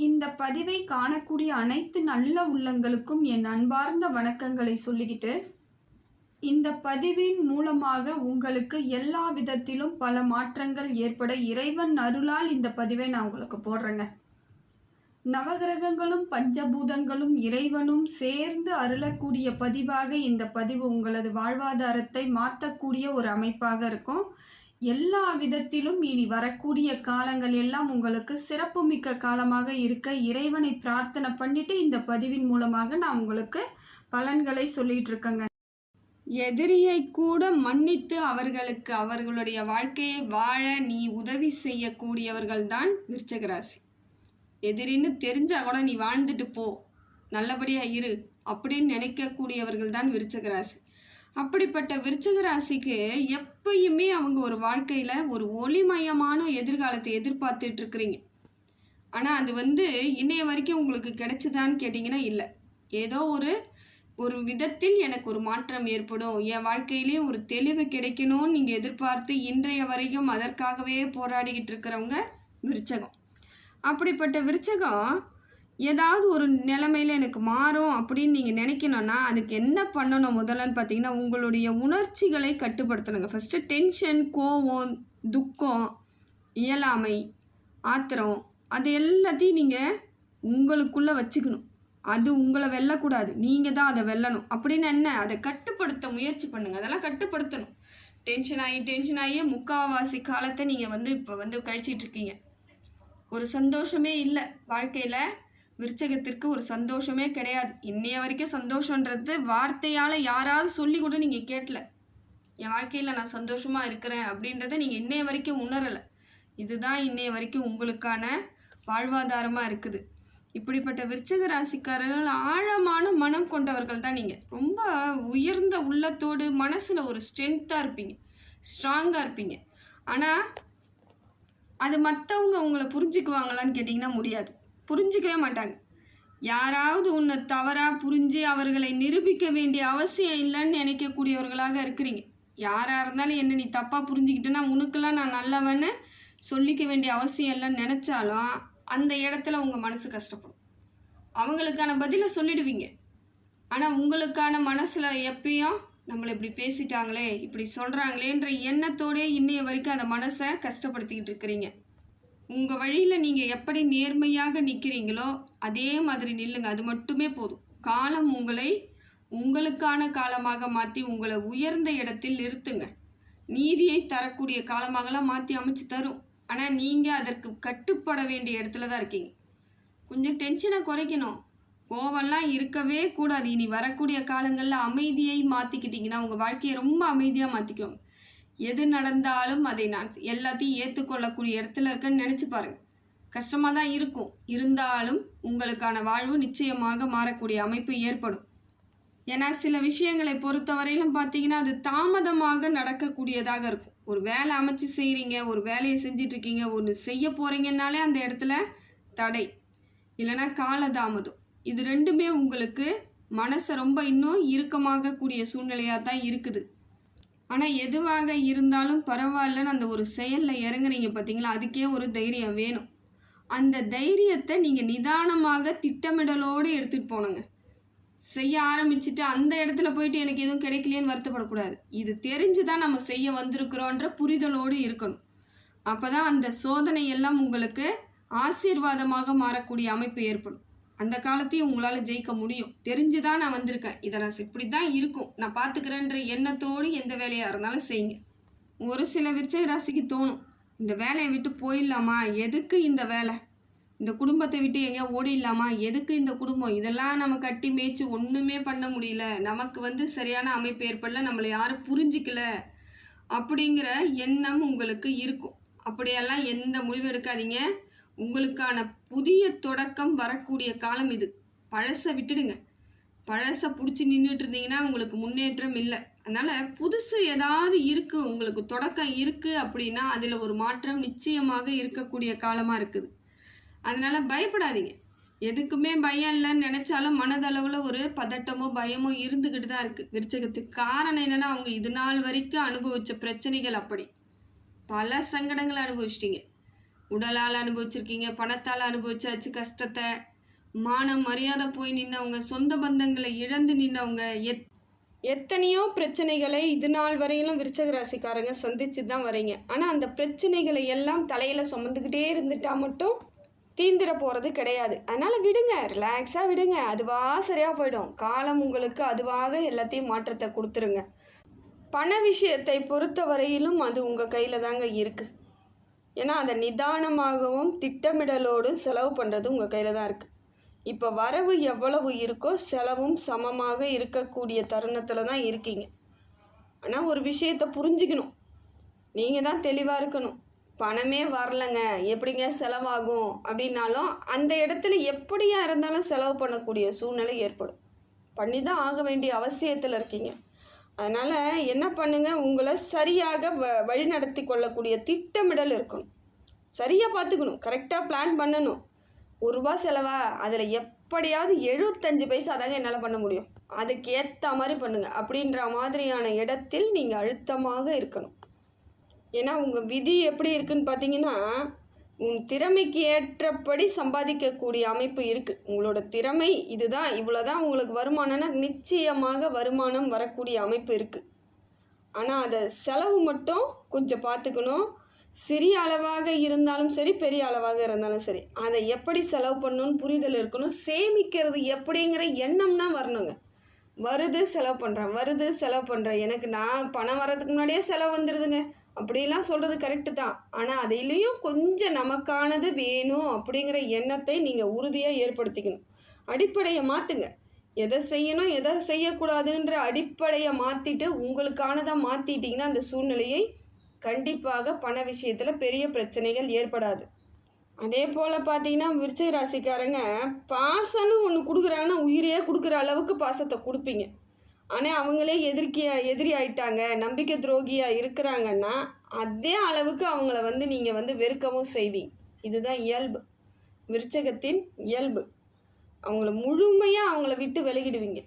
இந்த பதிவை காணக்கூடிய அனைத்து நல்ல உள்ளங்களுக்கும் என் அன்பார்ந்த வணக்கங்களை சொல்லிக்கிட்டு, இந்த பதிவின் மூலமாக உங்களுக்கு எல்லா விதத்திலும் பல மாற்றங்கள் ஏற்பட இறைவன் அருளால் இந்த பதிவை நான் உங்களுக்கு போடுறேங்க. நவகிரகங்களும் பஞ்சபூதங்களும் இறைவனும் சேர்ந்து அருளக்கூடிய பதிவாக இந்த பதிவு உங்களது வாழ்வாதாரத்தை மாற்றக்கூடிய ஒரு அமைப்பாக இருக்கும். எல்லா விதத்திலும் இனி வரக்கூடிய காலங்கள் எல்லாம் உங்களுக்கு சிறப்புமிக்க காலமாக இருக்க இறைவனை பிரார்த்தனை பண்ணிட்டு இந்த பதிவின் மூலமாக நான் உங்களுக்கு பலன்களை சொல்லிட்டு இருக்கேங்க. எதிரியை கூட மன்னித்து அவர்களுக்கு அவர்களுடைய வாழ்க்கையை வாழ நீ உதவி செய்யக்கூடியவர்கள் தான் விருச்சிக ராசி. எதிரின்னு தெரிஞ்சா கூட நீ வாழ்ந்துட்டு போ, நல்லபடியா இரு அப்படின்னு நினைக்கக்கூடியவர்கள் தான் விருச்சிக ராசி. அப்படிப்பட்ட விருச்சிக ராசிக்கு எப்பயுமே அவங்க ஒரு வாழ்க்கையில் ஒரு ஒளிமயமான எதிர்காலத்தை எதிர்பார்த்துட்டு இருக்கிறீங்க. ஆனால் அது இன்னைய வரைக்கும் உங்களுக்கு கிடைச்சதான்னு கேட்டிங்கன்னா இல்லை. ஏதோ ஒரு விதத்தில் எனக்கு ஒரு மாற்றம் ஏற்படும், என் வாழ்க்கையிலே ஒரு தெளிவு கிடைக்கணும்னு நீங்கள் எதிர்பார்த்து இன்றைய வரைக்கும் அதற்காகவே போராடிக்கிட்டு இருக்கிறவங்க விருச்சகம். அப்படிப்பட்ட விருச்சகம் ஏதாவது ஒரு நிலைமையில் எனக்கு மாறும் அப்படின்னு நீங்கள் நினைக்கணும்னா அதுக்கு என்ன பண்ணணும் முதல்லன்னு பார்த்தீங்கன்னா, உங்களுடைய உணர்ச்சிகளை கட்டுப்படுத்தணுங்க. ஃபஸ்ட்டு டென்ஷன், கோவம், துக்கம், இயலாமை, ஆத்திரம் அது எல்லாத்தையும் நீங்கள் உங்களுக்குள்ளே வச்சுக்கணும். அது உங்களை வெல்லக்கூடாது, நீங்கள் தான் அதை வெல்லணும். அப்படின்னு என்ன, அதை கட்டுப்படுத்த முயற்சி பண்ணுங்கள். அதெல்லாம் கட்டுப்படுத்தணும். டென்ஷன் ஆகி முக்கால்வாசி காலத்தை நீங்கள் இப்போ கழிச்சிட்ருக்கீங்க. ஒரு சந்தோஷமே இல்லை வாழ்க்கையில். விருச்சகத்திற்கு ஒரு சந்தோஷமே கிடையாது. இன்னைய வரைக்கும் சந்தோஷன்றது வார்த்தையால் யாராவது சொல்லி கூட நீங்கள் கேட்டல. என் வாழ்க்கையில் நான் சந்தோஷமாக இருக்கிறேன் அப்படின்றத நீங்கள் இன்னைய வரைக்கும் உணரலை. இதுதான் இன்னைய வரைக்கும் உங்களுக்கான வாழ்வாதாரமாக இருக்குது. இப்படிப்பட்ட விருச்சிக ராசிக்காரர்கள் ஆழமான மனம் கொண்டவர்கள் தான் நீங்கள். ரொம்ப உயர்ந்த உள்ளத்தோடு மனசில் ஒரு ஸ்ட்ரென்த்தாக இருப்பீங்க, ஸ்ட்ராங்காக இருப்பீங்க. ஆனால் அது மற்றவங்க உங்களை புரிஞ்சுக்குவாங்களான்னு கேட்டிங்கன்னா முடியாது, புரிஞ்சிக்கவே மாட்டாங்க. யாராவது உன்னை தவறாக புரிஞ்சு அவர்களை நிரூபிக்க வேண்டிய அவசியம் இல்லைன்னு நினைக்கக்கூடியவர்களாக இருக்கிறீங்க. யாராக இருந்தாலும் என்ன நீ தப்பாக புரிஞ்சுக்கிட்டேன்னா உனக்கெல்லாம் நான் நல்லவன்னு சொல்லிக்க வேண்டிய அவசியம் இல்லைன்னு நினச்சாலும் அந்த இடத்துல உங்கள் மனசு கஷ்டப்படும். அவங்களுக்கான பதிலை சொல்லிடுவீங்க. ஆனால் உங்களுக்கான மனசில் எப்பயும் நம்மளை இப்படி பேசிட்டாங்களே, இப்படி சொல்கிறாங்களேன்ற எண்ணத்தோடே இன்னைய வரைக்கும் அந்த மனசை கஷ்டப்படுத்திக்கிட்டு இருக்கிறீங்க. உங்கள் வழியில் நீங்கள் எப்படி நேர்மையாக நிற்கிறீங்களோ அதே மாதிரி நில்லுங்க. அது மட்டுமே போதும். காலம் உங்களை உங்களுக்கான காலமாக மாற்றி உங்களை உயர்ந்த இடத்தில் நிறுத்துங்க. நீதியை தரக்கூடிய காலமாகலாம் மாற்றி அமைச்சு தரும். ஆனால் நீங்கள் அதற்கு கட்டுப்பட வேண்டிய இடத்துல தான் இருக்கீங்க. கொஞ்சம் டென்ஷனை குறைக்கணும், கோவம்லாம் இருக்கவே கூடாது. இனி வரக்கூடிய காலங்களில் அமைதியை மாற்றிக்கிட்டிங்கன்னா உங்கள் வாழ்க்கையை ரொம்ப அமைதியாக மாற்றிக்குவாங்க. எது நடந்தாலும் அதை நான் எல்லாத்தையும் ஏற்றுக்கொள்ளக்கூடிய இடத்துல இருக்கேன்னு நினச்சி பாருங்கள். கஷ்டமாக தான் இருக்கும், இருந்தாலும் உங்களுக்கான வாழ்வு நிச்சயமாக மாறக்கூடிய அமைப்பு ஏற்படும். ஏன்னா சில விஷயங்களை பொறுத்தவரையிலும் பார்த்தீங்கன்னா அது தாமதமாக நடக்கக்கூடியதாக இருக்கும். ஒரு வேலை அமைச்சு செய்கிறீங்க, ஒரு வேலையை செஞ்சிட்ருக்கீங்க, ஒன்று செய்ய போகிறீங்கன்னாலே அந்த இடத்துல தடை இல்லைன்னா காலதாமதம். இது ரெண்டுமே உங்களுக்கு மனசை ரொம்ப இன்னும் இறுக்கமாகக்கூடிய சூழ்நிலையாக தான் இருக்குது. ஆனால் எதுவாக இருந்தாலும் பரவாயில்லன்னு அந்த ஒரு செயலில் இறங்குறீங்க பார்த்தீங்களா, அதுக்கே ஒரு தைரியம் வேணும். அந்த தைரியத்தை நீங்கள் நிதானமாக திட்டமிடலோடு எடுத்துகிட்டு போகணுங்க. செய்ய ஆரம்பிச்சுட்டு அந்த இடத்துல போயிட்டு எனக்கு எதுவும் கிடைக்கலையேன்னு வருத்தப்படக்கூடாது. இது தெரிஞ்சு தான் நம்ம செய்ய வந்திருக்கிறோன்ற புரிதலோடு இருக்கணும். அப்போ தான் அந்த சோதனை எல்லாம் உங்களுக்கு ஆசீர்வாதமாக மாறக்கூடிய அமைப்பு ஏற்படும். அந்த காலத்தையும் உங்களால் ஜெயிக்க முடியும். தெரிஞ்சு தான் நான் வந்திருக்கேன், இதை நான் இப்படி தான் இருக்கும், நான் பார்த்துக்கிறேன்ற எண்ணத்தோடு எந்த வேலையாக இருந்தாலும் செய்யுங்க. ஒரு சில விருச்சிக ராசிக்கு தோணும், இந்த வேலையை விட்டு போயிடலாமா, எதுக்கு இந்த வேலை, இந்த குடும்பத்தை விட்டு எங்கேயா ஓடிடலாமா, எதுக்கு இந்த குடும்பம், இதெல்லாம் நம்ம கட்டி மேய்ச்சி ஒன்றுமே பண்ண முடியல, நமக்கு சரியான அமைப்பு ஏற்படல, நம்மளை யாரும் புரிஞ்சிக்கல அப்படிங்கிற எண்ணம் உங்களுக்கு இருக்கும். அப்படியெல்லாம் எந்த முடிவு எடுக்காதீங்க. உங்களுக்கான புதிய தொடக்கம் வரக்கூடிய காலம் இது. பழசை விட்டுடுங்க. பழசை பிடிச்சி நின்றுட்டு இருந்தீங்கன்னா உங்களுக்கு முன்னேற்றம் இல்லை. அதனால் புதுசு ஏதாவது இருக்குது, உங்களுக்கு தொடக்கம் இருக்குது அப்படின்னா அதில் ஒரு மாற்றம் நிச்சயமாக இருக்கக்கூடிய காலமாக இருக்குது. அதனால் பயப்படாதீங்க. எதுக்குமே பயம் இல்லைன்னு நினச்சாலும் மனதளவில் ஒரு பதட்டமோ பயமோ இருந்துக்கிட்டு தான் இருக்குது விருச்சகத்துக்கு. காரணம் என்னென்னா அவங்க இது நாள் வரைக்கும் அனுபவித்த பிரச்சனைகள். அப்படி பல சங்கடங்களை அனுபவிச்சிட்டிங்க. உடலால் அனுபவிச்சிருக்கீங்க, பணத்தால் அனுபவிச்சாச்சு கஷ்டத்தை. மானம் மரியாதை போய் நின்னவங்க, சொந்த பந்தங்களை இழந்து நின்னவங்க, எத்தனையோ பிரச்சனைகளை இது நாள் வரையிலும் விருச்சக ராசிக்காரங்க சந்திச்சு தான் வரீங்க. ஆனால் அந்த பிரச்சனைகளை எல்லாம் தலையில் சுமந்துக்கிட்டே இருந்துட்டா மட்டும் தீந்திர போகிறது கிடையாது. அதனால் விடுங்க, ரிலாக்ஸாக விடுங்க, அதுவாக சரியாக போயிடும். காலம் உங்களுக்கு அதுவாக எல்லாத்தையும் மாற்றத்தை கொடுத்துருங்க. பண விஷயத்தை பொறுத்த வரையிலும் அது உங்கள் கையில் தாங்க இருக்குது. ஏன்னா அதை நிதானமாகவும் திட்டமிடலோடு செலவு பண்ணுறது உங்கள் கையில் தான் இருக்குது. இப்போ வரவு எவ்வளவு இருக்கோ செலவும் சமமாக இருக்கக்கூடிய தருணத்தில் தான் இருக்கீங்க. ஆனால் ஒரு விஷயத்தை புரிஞ்சுக்கணும், நீங்கள் தான் தெளிவாக இருக்கணும். பணமே வரலைங்க, எப்படிங்க செலவாகும் அப்படின்னாலும் அந்த இடத்துல எப்படியா இருந்தாலும் செலவு பண்ணக்கூடிய சூழ்நிலை ஏற்படும். பண்ணி தான் ஆக வேண்டிய அவசியத்தில் இருக்கீங்க. அதனால் என்ன பண்ணுங்கள், உங்களை சரியாக வழிநடத்தி கொள்ளக்கூடிய திட்டமிடல் இருக்கணும். சரியாக பார்த்துக்கணும், கரெக்டாக பிளான் பண்ணணும். ₹1 செலவா, அதில் எப்படியாவது 75 பைசா தாங்க என்னால் பண்ண முடியும், அதுக்கு ஏற்ற மாதிரி பண்ணுங்கள் அப்படின்ற மாதிரியான இடத்தில் நீங்கள் அழுத்தமாக இருக்கணும். ஏன்னா உங்கள் விதி எப்படி இருக்குன்னு பார்த்தீங்கன்னா, உன் திறமைக்கு ஏற்றபடி சம்பாதிக்கக்கூடிய அமைப்பு இருக்குது. உங்களோட திறமை இதுதான், இவ்வளோதான் உங்களுக்கு வருமானம்னா நிச்சயமாக வருமானம் வரக்கூடிய அமைப்பு இருக்குது. ஆனால் அதை செலவு மட்டும் கொஞ்சம் பார்த்துக்கணும். சிறிய அளவாக இருந்தாலும் சரி, பெரிய அளவாக இருந்தாலும் சரி, அதை எப்படி செலவு பண்ணணும்னு புரிதல் இருக்கணும். சேமிக்கிறது எப்படிங்கிற எண்ணம் தான் வரணுங்க. வருது செலவு பண்ணுறேன், வருது செலவு பண்ணுறேன், எனக்கு நான் பணம் வர்றதுக்கு முன்னாடியே செலவு வந்துடுதுங்க அப்படிலாம் சொல்கிறது கரெக்டு தான். ஆனால் அதிலையும் கொஞ்சம் நமக்கானது வேணும் அப்படிங்கிற எண்ணத்தை நீங்கள் உறுதியாக ஏற்படுத்திக்கணும். அடிப்படையை மாற்றுங்க. எதை செய்யணும் எதை செய்யக்கூடாதுன்ற அடிப்படையை மாற்றிட்டு உங்களுக்கானதாக மாற்றிட்டிங்கன்னா அந்த சூழ்நிலையை கண்டிப்பாக பண விஷயத்தில் பெரிய பிரச்சனைகள் ஏற்படாது. அதே போல் பார்த்தீங்கன்னா விருச்சிக ராசிக்காரங்க பாசம்னு ஒன்று கொடுக்குறாங்கன்னா உயிரையே கொடுக்குற அளவுக்கு பாசத்தை கொடுப்பீங்க. ஆனால் அவங்களே எதிரி ஆயிட்டாங்க, நம்பிக்கை துரோகியாக இருக்கிறாங்கன்னா அதே அளவுக்கு அவங்கள நீங்கள் வெறுக்கவும் செய்வீங்க. இதுதான் இயல்பு, விருச்சகத்தின் இயல்பு. அவங்கள முழுமையாக அவங்கள விட்டு விலகிடுவீங்க.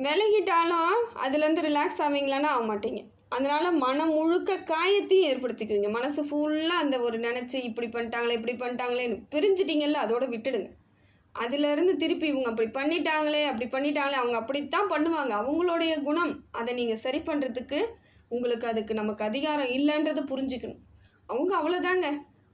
விலகிட்டாலும் அதுலேருந்து ரிலாக்ஸ் ஆவீங்களான்னா ஆக மாட்டீங்க. அதனால் மனம் முழுக்க காயத்தையும் ஏற்படுத்திக்குவீங்க. மனசு ஃபுல்லாக அந்த ஒரு நினச்சி இப்படி பண்ணிட்டாங்களேன்னு பிரிஞ்சிட்டிங்கல்ல, அதோடு விட்டுடுங்க. அதிலேருந்து திருப்பி இவங்க அப்படி பண்ணிட்டாங்களே அவங்க அப்படித்தான் பண்ணுவாங்க, அவங்களுடைய குணம். அதை நீங்கள் சரி பண்ணுறதுக்கு அதுக்கு நமக்கு அதிகாரம் இல்லைன்றதை புரிஞ்சுக்கணும். அவங்க அவ்வளோதாங்க,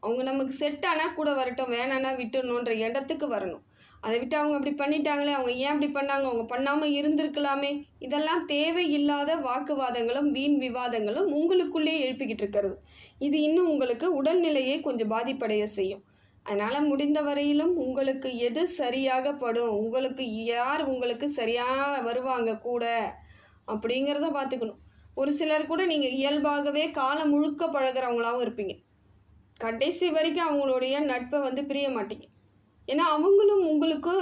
அவங்க நமக்கு செட் ஆனால் கூட வரட்டும், வேணான்னா விட்டுடணுன்ற இடத்துக்கு வரணும். அதை விட்டு அவங்க அப்படி பண்ணிட்டாங்களே, அவங்க ஏன் அப்படி பண்ணாங்க, அவங்க பண்ணாமல் இருந்திருக்கலாமே, இதெல்லாம் தேவையில்லாத வாக்குவாதங்களும் வீண் விவாதங்களும் உங்களுக்குள்ளே எழுப்பிக்கிட்டு இருக்கிறது. இது இன்னும் உங்களுக்கு உடல்நிலையை கொஞ்சம் பாதிப்படைய செய்யும். அதனால் முடிந்த வரையிலும் உங்களுக்கு எது சரியாக படும், உங்களுக்கு சரியாக வருவாங்க கூட அப்படிங்கிறத பார்த்துக்கணும். ஒரு சிலர் கூட நீங்கள் இயல்பாகவே காலம் முழுக்க பழகிறவங்களாகவும் இருப்பீங்க. கடைசி வரைக்கும் அவங்களுடைய நட்பை பிரிய மாட்டீங்க. ஏன்னா அவங்களும் உங்களுக்கு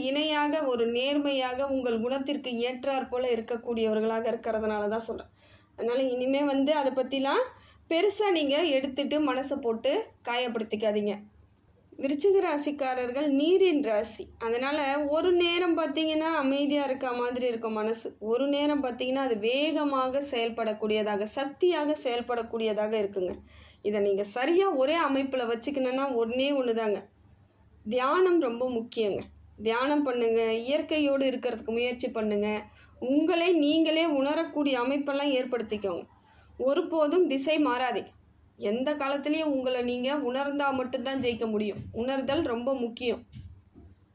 இணையாக ஒரு நேர்மையாக உங்கள் குணத்திற்கு ஏற்றாற் போல் இருக்கக்கூடியவர்களாக இருக்கிறதுனால தான் சொல்கிறேன். அதனால் இனிமேல் அதை பற்றிலாம் பெருசாக நீங்கள் எடுத்துகிட்டு மனசை போட்டு காயப்படுத்திக்காதீங்க. விருச்சிக ராசிக்காரர்கள் நீரின் ராசி. அதனால் ஒரு நேரம் பார்த்திங்கன்னா அமைதியாக இருக்க மாதிரி இருக்கும் மனசு, ஒரு நேரம் பார்த்திங்கன்னா அது வேகமாக செயல்படக்கூடியதாக சக்தியாக செயல்படக்கூடியதாக இருக்குங்க. இதை நீங்கள் சரியாக ஒரே அமைப்பில் வச்சுக்கணுன்னா ஒன்று தாங்க, தியானம் ரொம்ப முக்கியங்க. தியானம் பண்ணுங்கள், இயற்கையோடு இருக்கிறதுக்கு முயற்சி பண்ணுங்கள், உங்களை நீங்களே உணரக்கூடிய அமைப்பெல்லாம் ஏற்படுத்திக்கோங்க. ஒருபோதும் திசை மாறாதீங்க. எந்த காலத்துலேயும் உங்களை நீங்கள் உணர்ந்தால் மட்டும்தான் ஜெயிக்க முடியும். உணர்தல் ரொம்ப முக்கியம்.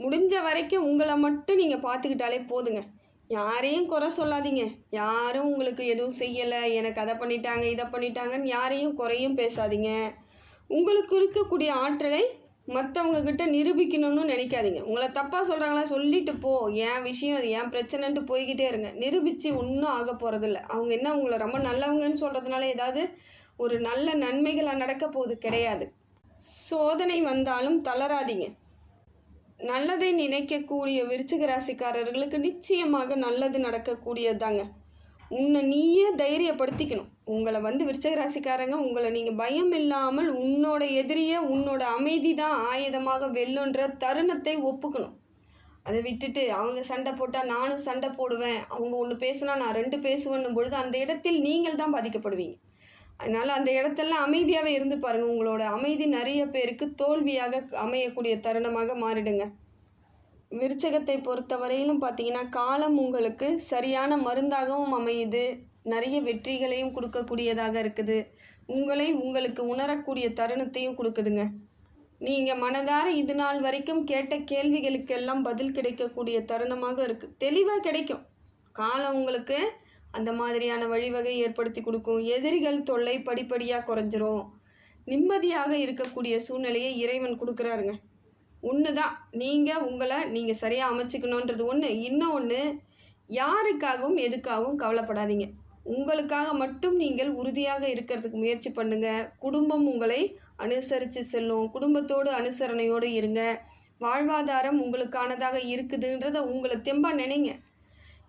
முடிஞ்ச வரைக்கும் உங்களை மட்டும் நீங்கள் பார்த்துக்கிட்டாலே போதுங்க. யாரையும் குறை சொல்லாதீங்க. யாரும் உங்களுக்கு எதுவும் செய்யலை, எனக்கு அதை பண்ணிட்டாங்க இதை பண்ணிட்டாங்கன்னு யாரையும் குறையும் பேசாதீங்க. உங்களுக்கு இருக்கக்கூடிய ஆற்றலை மற்றவங்கக்கிட்ட நிரூபிக்கணும்னு நினைக்காதீங்க. உங்களை தப்பாக சொல்கிறாங்களா, சொல்லிட்டு போ, என் விஷயம் அது, என் பிரச்சனைன்ட்டு போய்கிட்டே இருங்க. நிரூபித்து ஒன்றும் ஆக போகிறதில்ல. அவங்க என்ன உங்களை ரொம்ப நல்லவங்கன்னு சொல்கிறதுனால ஏதாவது ஒரு நல்ல நன்மைகளாக நடக்க போகுது கிடையாது. சோதனை வந்தாலும் தளராதீங்க. நல்லதை நினைக்கக்கூடிய விருச்சிக ராசிக்காரர்களுக்கு நிச்சயமாக நல்லது நடக்கக்கூடியதாங்க. உன்னை நீயே தைரியப்படுத்திக்கணும். உங்களை விருச்சிக ராசிக்காரங்க உங்களை நீங்கள் பயம் இல்லாமல் உன்னோட எதிரியை உன்னோட அமைதி தான் ஆயுதமாக வெல்லுன்ற தருணத்தை ஒப்புக்கணும். அதை விட்டுட்டு அவங்க சண்டை போட்டால் நானும் சண்டை போடுவேன், அவங்க ஒன்று பேசுனா நான் 2 பேசுவேன்னும் பொழுது அந்த இடத்தில் நீங்கள் தான் பாதிக்கப்படுவீங்க. அதனால் அந்த இடத்தெல்லாம் அமைதியாகவே இருந்து பாருங்கள். உங்களோட அமைதி நிறைய பேருக்கு தோல்வியாக அமையக்கூடிய தருணமாக மாறிடுங்க. விருச்சகத்தை பொறுத்தவரையிலும் பார்த்தீங்கன்னா, காலம் உங்களுக்கு சரியான மருந்தாகவும் அமையுது. நிறைய வெற்றிகளையும் கொடுக்கக்கூடியதாக இருக்குது. உங்களை உங்களுக்கு உணரக்கூடிய தருணத்தையும் கொடுக்குதுங்க. நீங்கள் மனதார இது நாள் வரைக்கும் கேட்ட கேள்விகளுக்கெல்லாம் பதில் கிடைக்கக்கூடிய தருணமாக இருக்குது. தெளிவாக கிடைக்கும். காலம் உங்களுக்கு அந்த மாதிரியான வழிவகை ஏற்படுத்தி கொடுக்கும். எதிரிகள் தொல்லை படிப்படியாக குறைஞ்சிரும். நிம்மதியாக இருக்கக்கூடிய சூழ்நிலையை இறைவன் கொடுக்குறாருங்க. ஒன்று தான், உங்களை நீங்கள் சரியாக அமைச்சிக்கணுன்றது ஒன்று. இன்னொன்று, யாருக்காகவும் எதுக்காகவும் கவலைப்படாதீங்க. உங்களுக்காக மட்டும் நீங்கள் உறுதியாக இருக்கிறதுக்கு முயற்சி பண்ணுங்கள். குடும்பம் உங்களை அனுசரித்து செல்லும். குடும்பத்தோடு அனுசரணையோடு இருங்க. வாழ்வாதாரம் உங்களுக்கானதாக இருக்குதுன்றதை உங்களை தெம்பாக நினைங்க.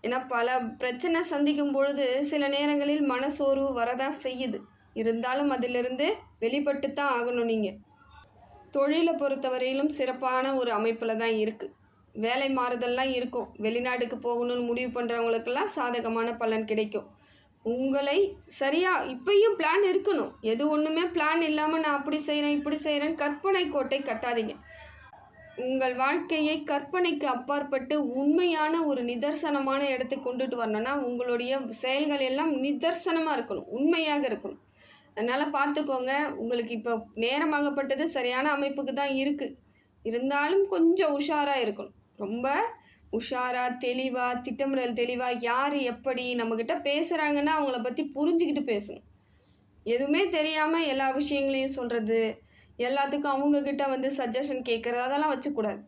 ஏன்னா பல பிரச்சனை சந்திக்கும் பொழுது சில நேரங்களில் மனசோர்வு வரதான் செய்யுது. இருந்தாலும் அதிலிருந்து வெளிப்பட்டு தான் ஆகணும். நீங்கள் தொழிலை பொறுத்தவரையிலும் சிறப்பான ஒரு அமைப்பில் தான் இருக்குது. வேலை மாறுதல்லாம் இருக்கும். வெளிநாட்டுக்கு போகணும்னு முடிவு பண்ணுறவங்களுக்கெல்லாம் சாதகமான பலன் கிடைக்கும். உங்களை சரியாக இப்பயும் பிளான் இருக்கணும். எது ஒன்றுமே பிளான் இல்லாமல் நான் அப்படி செய்கிறேன் இப்படி செய்கிறேன்னு கற்பனை கோட்டை கட்டாதீங்க. உங்கள் வாழ்க்கையை கற்பனைக்கு அப்பாற்பட்டு உண்மையான ஒரு நிதர்சனமான இடத்துக்கு கொண்டுட்டு வரணும்னா உங்களுடைய செயல்கள் எல்லாம் நிதர்சனமாக இருக்கணும், உண்மையாக இருக்கணும். அதனால் பார்த்துக்கோங்க. உங்களுக்கு இப்போ நேரமாகப்பட்டது சரியான அமைப்புக்கு தான் இருக்குது. இருந்தாலும் கொஞ்சம் உஷாராக இருக்கணும். ரொம்ப உஷாராக தெளிவாக திட்டமிடல் தெளிவாக யார் எப்படி நம்மக்கிட்ட பேசுகிறாங்கன்னா அவங்கள பற்றி புரிஞ்சுக்கிட்டு பேசணும். எதுவுமே தெரியாமல் எல்லா விஷயங்களையும் சொல்கிறது, எல்லாத்துக்கும் அவங்கக்கிட்ட சஜஷன் கேட்குறது, அதெல்லாம் வச்சுக்கூடாது.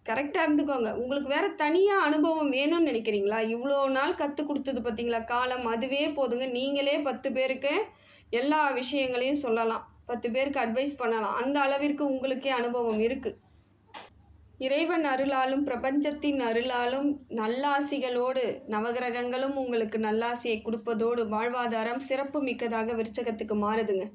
கரெக்டாக இருந்துக்கோங்க. உங்களுக்கு வேறு தனியாக அனுபவம் வேணும்னு நினைக்கிறீங்களா? இவ்வளோ நாள் கற்றுக் கொடுத்தது பார்த்தீங்களா காலம், அதுவே போதுங்க. நீங்களே 10 பேருக்கு எல்லா விஷயங்களையும் சொல்லலாம், 10 பேருக்கு அட்வைஸ் பண்ணலாம். அந்த அளவிற்கு உங்களுக்கே அனுபவம் இருக்குது. இறைவன் அருளாலும் பிரபஞ்சத்தின் அருளாலும் நல்லாசிகளோடு நவகிரகங்களும் உங்களுக்கு நல்லாசியை கொடுப்பதோடு வாழ்வாதாரம் சிறப்பு மிக்கதாக விருச்சகத்துக்கு மாறுதுங்க.